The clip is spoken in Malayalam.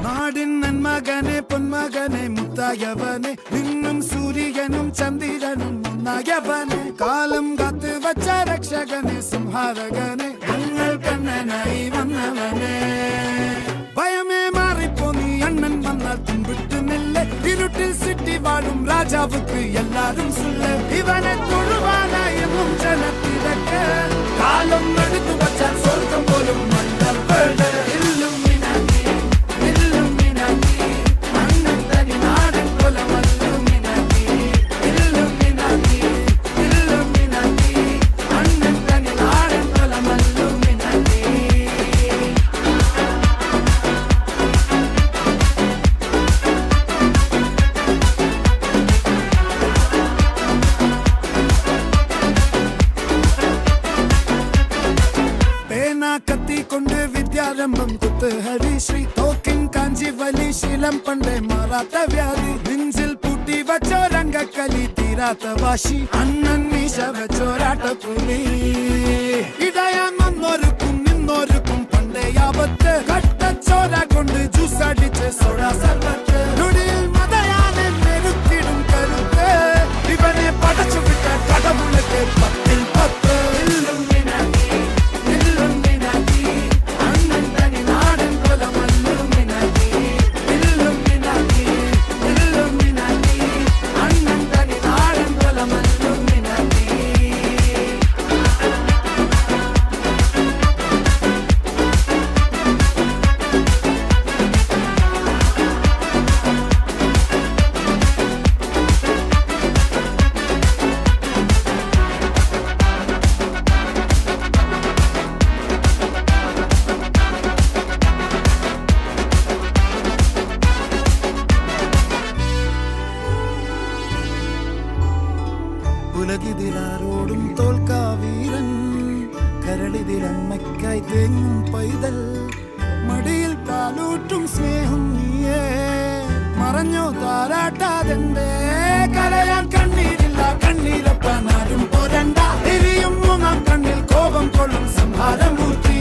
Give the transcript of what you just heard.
നാടിൻ നന്മകനെ പൊന്മകനെ മുത്തായവനെ നിന്നും സൂര്യനും ചന്ദ്രനും ഒന്നായവനെ കാലം കാത്ത് വച്ച രക്ഷകനെ സംഹാരകനെ ഞങ്ങൾ കണ്ണനായി വന്നവനെ ഭയമേ മാറിപ്പോ നീ അണ്ണൻ വന്നാൽ തുമ്പിട്ട് നെല്ല് ഇരുട്ടിൽ സിറ്റി വാഴും രാജാവുക്ക് എല്ലാരും സുല്ല് ഇവനെ തൊഴുവാനായി എന്നും ജനത്തിരക്ക് കാലം എടുത്തു വച്ചാൽ സ്വർഗം പോലും മണ്ണൽ വേണ്ട കത്തിക്കൊണ്ട് വിദ്യാരംഭം കുത്ത് ഹരിശ്രീ തോക്കിൻ കാഞ്ചി വലി ശീലം പണ്ടേ മാറാത്ത വ്യാധി നെഞ്ചിൽ പൂട്ടി വച്ചോരംഗക്കലി തീരാത്ത വാശി അണ്ണൻ മീശ വെച്ചോരാട്ടപ്പുലി ഇടയാൻ വന്നോരുക്കും നിന്നോരുക്കും പണ്ടേ ആപത്ത് കട്ടച്ചോര കൊണ്ട് ജ്യൂസ് അടിച്ച് സോഡാ സർബത്ത് നുടിയിൽ മതയാനെ മെരുക്കിടും കരുത്ത് ഇവനെ പടച്ചു വിട്ട കടമുളക്ക് 10-ൽ 10 ഉലകിതിലാരോടും തോൽക്കാവീരൻ കരളിതിലമ്മയ്ക്കായി തേങ്ങും പൈതൽ മടിയിൽ പാലൂട്ടും സ്നേഹം നീയേ മറഞ്ഞോ താരാട്ടാതെന്തേ കരയാൻ കണ്ണീരില്ല കണ്ണീരപ്പാൻ ആരും പോരണ്ട എരിയും മൂന്നാം കണ്ണിൽ കോപം കൊള്ളും സംഹാരമൂർത്തി